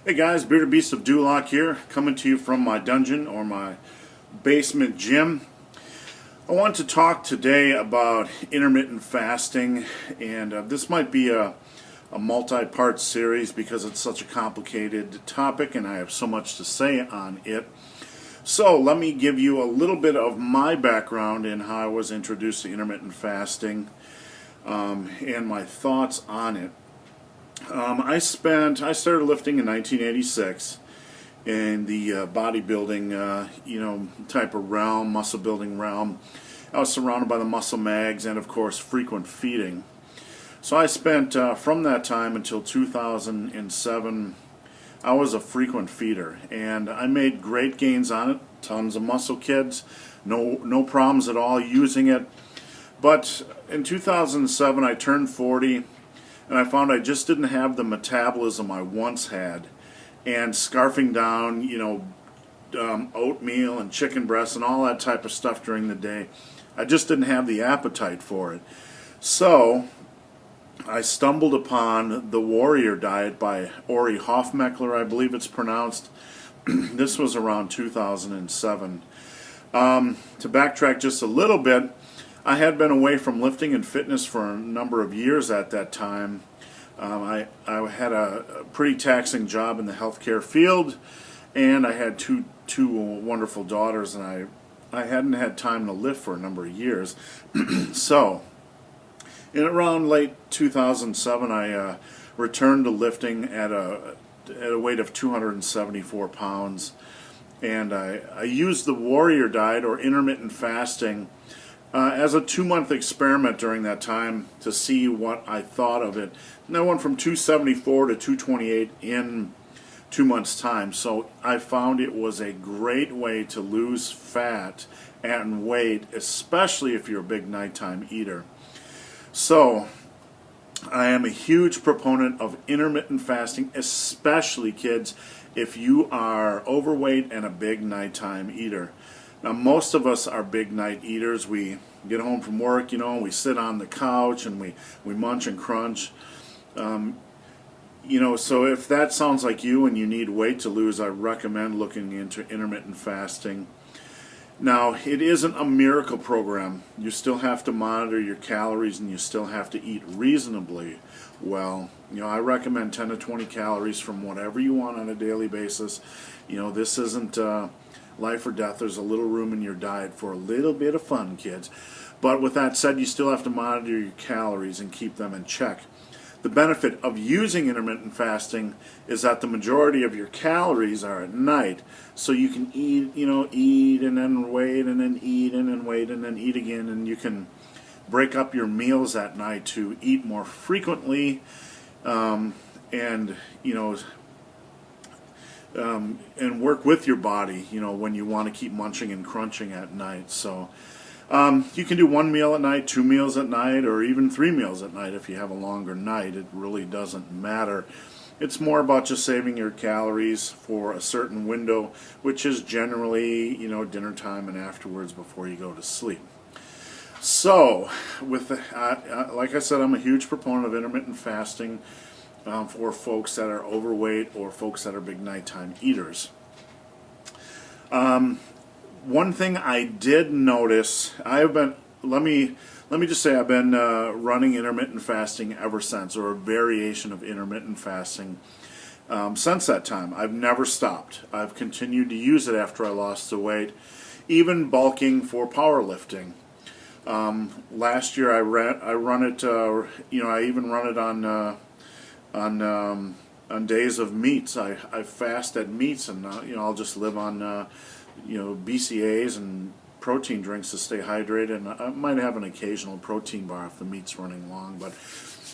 Hey guys, Bearded Beast of Duloc here, coming to you from my dungeon or my basement gym. I want to talk today about intermittent fasting, and this might be a multi-part series because it's such a complicated topic and I have so much to say on it. So let me give you a little bit of my background in how I was introduced to intermittent fasting and my thoughts on it. I started lifting in 1986 in the bodybuilding, type of realm, muscle building realm. I was surrounded by the muscle mags and, of course, frequent feeding. So I spent, from that time until 2007, I was a frequent feeder, and I made great gains on it. Tons of muscle, kids. No problems at all using it. But in 2007, I turned 40. And I found I just didn't have the metabolism I once had. And scarfing down, oatmeal and chicken breasts and all that type of stuff during the day, I just didn't have the appetite for it. So I stumbled upon the Warrior Diet by Ori Hofmeckler, I believe it's pronounced. This was around 2007. To backtrack just a little bit, I had been away from lifting and fitness for a number of years at that time. I had a pretty taxing job in the healthcare field, and I had two wonderful daughters, and I hadn't had time to lift for a number of years. So, in around late 2007, I returned to lifting at a weight of 274 pounds, and I used the Warrior Diet or intermittent fasting as a 2-month experiment during that time to see what I thought of it. And I went from 274 to 228 in 2 months' time. So I found it was a great way to lose fat and weight, especially if you're a big nighttime eater. So I am a huge proponent of intermittent fasting, especially kids, if you are overweight and a big nighttime eater. Now, most of us are big night eaters. We get home from work, we sit on the couch and we munch and crunch. So if that sounds like you and you need weight to lose, I recommend looking into intermittent fasting. Now, it isn't a miracle program. You still have to monitor your calories and you still have to eat reasonably well. I recommend 10 to 20 calories from whatever you want on a daily basis. This isn't life or death. There's a little room in your diet for a little bit of fun, kids. But with that said, you still have to monitor your calories and keep them in check. The benefit of using intermittent fasting is that the majority of your calories are at night, so you can eat and then wait and then eat and then wait and then eat again, and you can break up your meals at night to eat more frequently and work with your body, when you want to keep munching and crunching at night. So you can do 1 meal at night, 2 meals at night, or even 3 meals at night if you have a longer night. It really doesn't matter. It's more about just saving your calories for a certain window, which is generally, dinner time and afterwards before you go to sleep. So, like I said, I'm a huge proponent of intermittent fasting for folks that are overweight or folks that are big nighttime eaters. One thing I did notice, let me just say I've been running intermittent fasting ever since, or a variation of intermittent fasting since that time. I've never stopped. I've continued to use it after I lost the weight, even bulking for powerlifting. Last year I run it. I even run it on days of meats. I fast at meats, and I'll just live on BCAAs and protein drinks to stay hydrated, and I might have an occasional protein bar if the meat's running long. But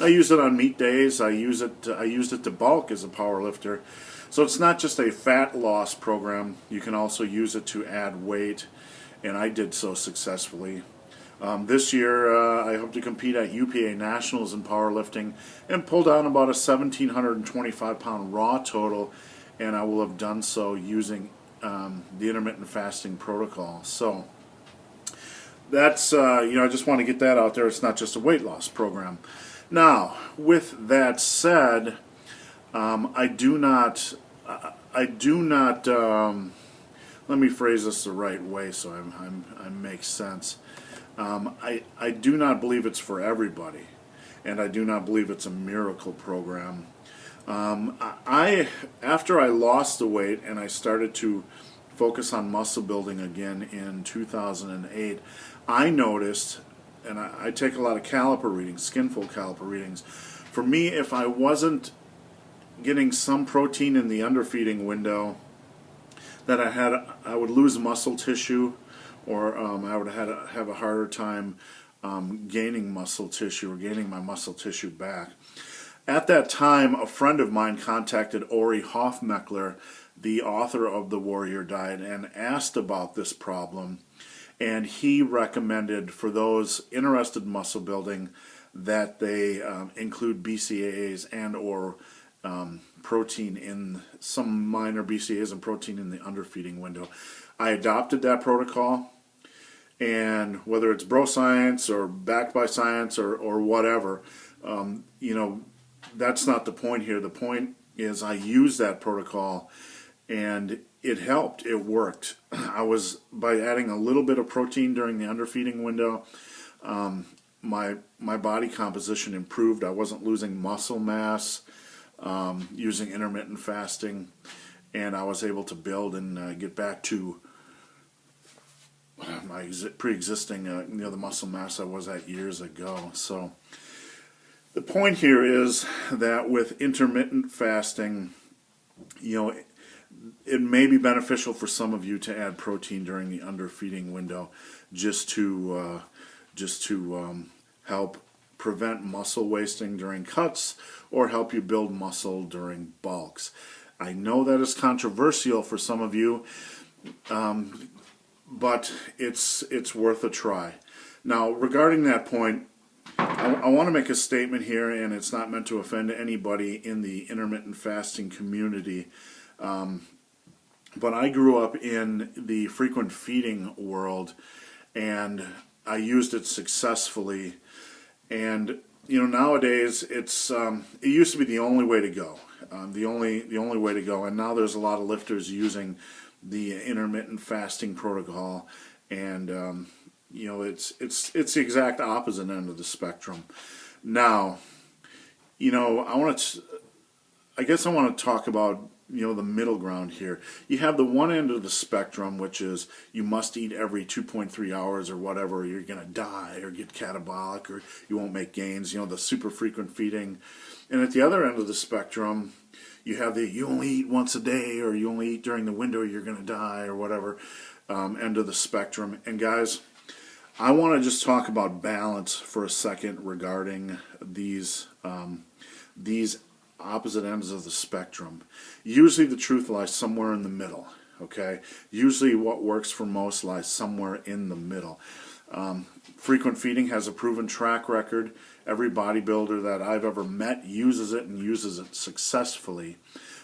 I use it on meat days. I used it to bulk as a power lifter. So it's not just a fat loss program. You can also use it to add weight, and I did so successfully. This year, I hope to compete at UPA Nationals in powerlifting and pull down about a 1,725 pound raw total, and I will have done so using the intermittent fasting protocol. So that's, I just want to get that out there. It's not just a weight loss program. Now, with that said, I do not I do not. Let me phrase this the right way so I make sense. I do not believe it's for everybody, and I do not believe it's a miracle program. I after I lost the weight and I started to focus on muscle building again in 2008, I noticed, and I take a lot of caliper readings, skinfold caliper readings. For me, if I wasn't getting some protein in the underfeeding window, that I would lose muscle tissue, or I would have a harder time gaining muscle tissue or gaining my muscle tissue back. At that time, a friend of mine contacted Ori Hofmeckler, the author of The Warrior Diet, and asked about this problem. And he recommended for those interested in muscle building that they include BCAAs and or protein in some minor BCAAs and protein in the underfeeding window. I adopted that protocol, and whether it's bro science or backed by science or whatever, that's not the point here. The point is I used that protocol and it helped. It worked. By adding a little bit of protein during the underfeeding window, my body composition improved. I wasn't losing muscle mass using intermittent fasting, and I was able to build and get back to my pre-existing the muscle mass I was at years ago. So the point here is that with intermittent fasting, it may be beneficial for some of you to add protein during the underfeeding window, just to help prevent muscle wasting during cuts or help you build muscle during bulks. I know that is controversial for some of you, but it's worth a try. Now, regarding that point, I want to make a statement here, and it's not meant to offend anybody in the intermittent fasting community, but I grew up in the frequent feeding world, and I used it successfully. And nowadays it used to be the only way to go, the only way to go, and now there's a lot of lifters using the intermittent fasting protocol, and it's the exact opposite end of the spectrum. Now, I guess I want to talk about the middle ground here. You have the one end of the spectrum, which is you must eat every 2.3 hours or whatever, or you're going to die or get catabolic or you won't make gains, the super frequent feeding. And at the other end of the spectrum, you have the you only eat once a day or you only eat during the window, you're going to die or whatever end of the spectrum. And guys, I want to just talk about balance for a second regarding these opposite ends of the spectrum. Usually the truth lies somewhere in the middle, okay? Usually what works for most lies somewhere in the middle. Frequent feeding has a proven track record. Every bodybuilder that I've ever met uses it and uses it successfully.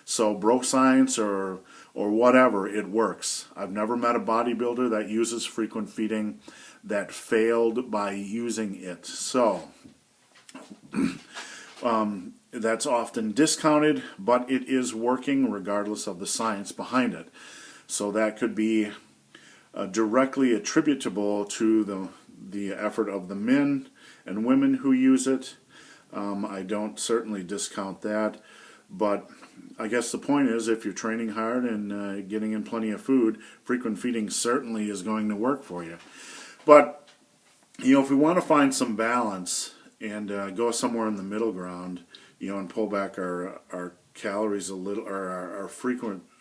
So bro science or whatever, it works. I've never met a bodybuilder that uses frequent feeding that failed by using it. So that's often discounted, but it is working regardless of the science behind it. So that could be directly attributable to the effort of the men and women who use it. I don't certainly discount that, but I guess the point is if you're training hard and getting in plenty of food, frequent feeding certainly is going to work for you. But if we want to find some balance and go somewhere in the middle ground, and pull back our calories a little, or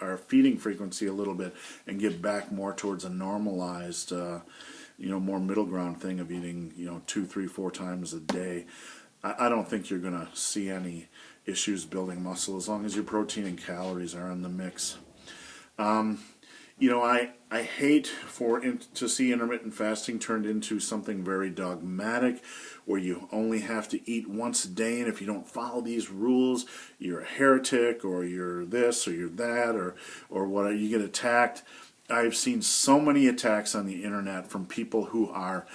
our feeding frequency a little bit, and get back more towards a normalized, more middle ground thing of eating, 2, 3, 4 times a day. I don't think you're going to see any issues building muscle as long as your protein and calories are in the mix. I hate to see intermittent fasting turned into something very dogmatic, where you only have to eat once a day, and if you don't follow these rules, you're a heretic, or you're this, or you're that, or what, you get attacked. I've seen so many attacks on the internet from people who are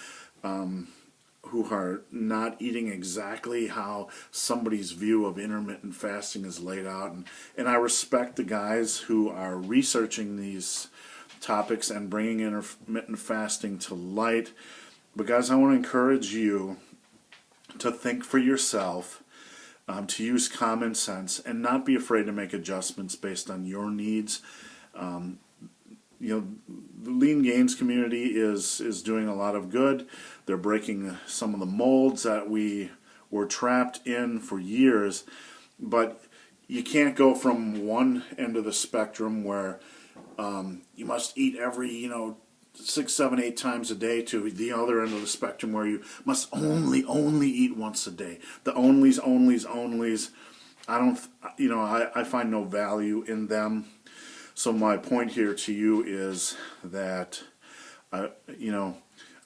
who are not eating exactly how somebody's view of intermittent fasting is laid out. And I respect the guys who are researching these topics and bringing intermittent fasting to light. But guys, I want to encourage you to think for yourself, to use common sense, and not be afraid to make adjustments based on your needs. The lean gains community is doing a lot of good. They're breaking some of the molds that we were trapped in for years, but you can't go from one end of the spectrum where you must eat every 6, 7, 8 times a day to the other end of the spectrum where you must only eat once a day. The onlys. I find no value in them. So my point here to you is that I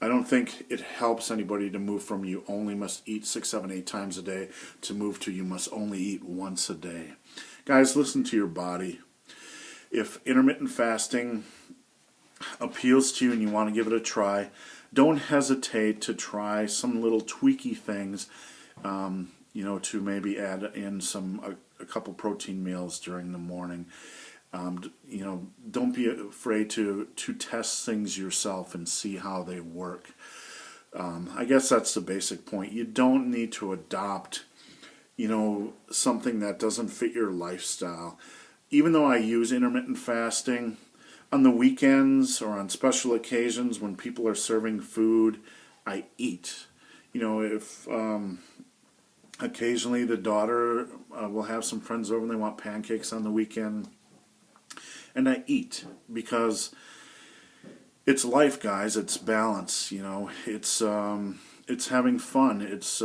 don't think it helps anybody to move from you only must eat 6, 7, 8 times a day to move to you must only eat once a day. Guys, listen to your body. If intermittent fasting appeals to you and you want to give it a try, don't hesitate to try some little tweaky things, to maybe add in a couple protein meals during the morning. Don't be afraid to test things yourself and see how they work. I guess that's the basic point. You don't need to adopt, something that doesn't fit your lifestyle. Even though I use intermittent fasting, on the weekends or on special occasions when people are serving food, I eat. If occasionally the daughter will have some friends over and they want pancakes on the weekend, and I eat because it's life, guys. It's balance. It's having fun. It's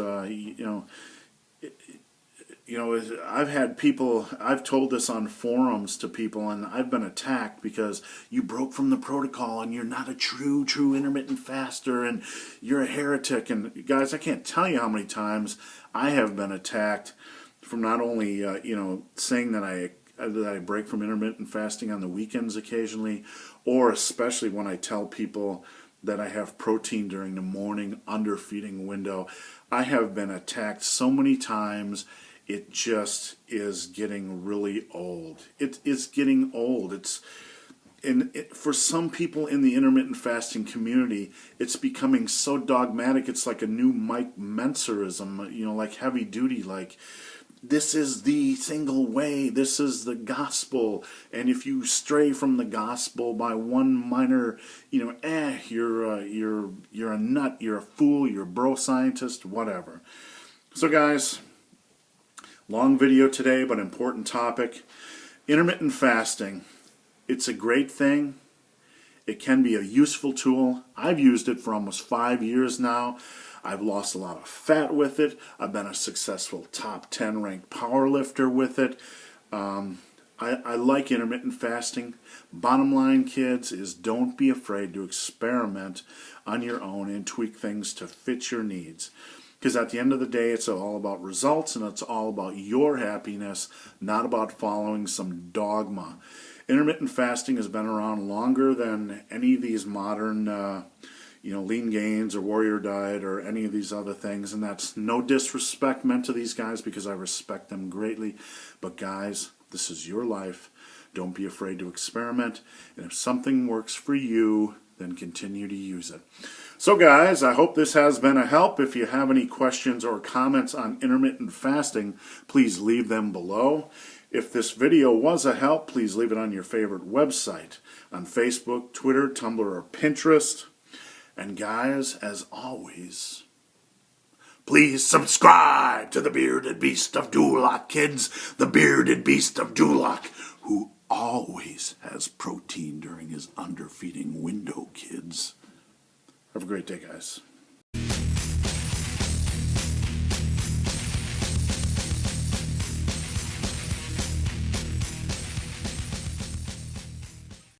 I've had people, I've told this on forums to people, and I've been attacked because you broke from the protocol and you're not a true intermittent faster and you're a heretic. And guys, I can't tell you how many times I have been attacked from not only saying that I break from intermittent fasting on the weekends occasionally, or especially when I tell people that I have protein during the morning underfeeding window. I have been attacked so many times. It just is getting really old. It's getting old. For some people in the intermittent fasting community, it's becoming so dogmatic. It's like a new Mike Menserism, like heavy duty, like this is the single way, this is the gospel, and if you stray from the gospel by one minor, you're a nut, you're a fool, you're a bro scientist, whatever. So guys, long video today, but important topic. Intermittent fasting. It's a great thing. It can be a useful tool. I've used it for almost 5 years now. I've lost a lot of fat with it. I've been a successful top 10 ranked powerlifter with it. I like intermittent fasting. Bottom line, kids, is don't be afraid to experiment on your own and tweak things to fit your needs. Because at the end of the day, it's all about results and it's all about your happiness, not about following some dogma. Intermittent fasting has been around longer than any of these modern lean gains or warrior diet or any of these other things, and that's no disrespect meant to these guys because I respect them greatly. But guys, this is your life. Don't be afraid to experiment, and if something works for you, then continue to use it. So guys, I hope this has been a help. If you have any questions or comments on intermittent fasting, please leave them below. If this video was a help, please leave it on your favorite website, on Facebook, Twitter, Tumblr, or Pinterest. And guys, as always, please subscribe to the Bearded Beast of Duloc, kids. The Bearded Beast of Duloc, who always has protein during his underfeeding window, kids. Have a great day, guys.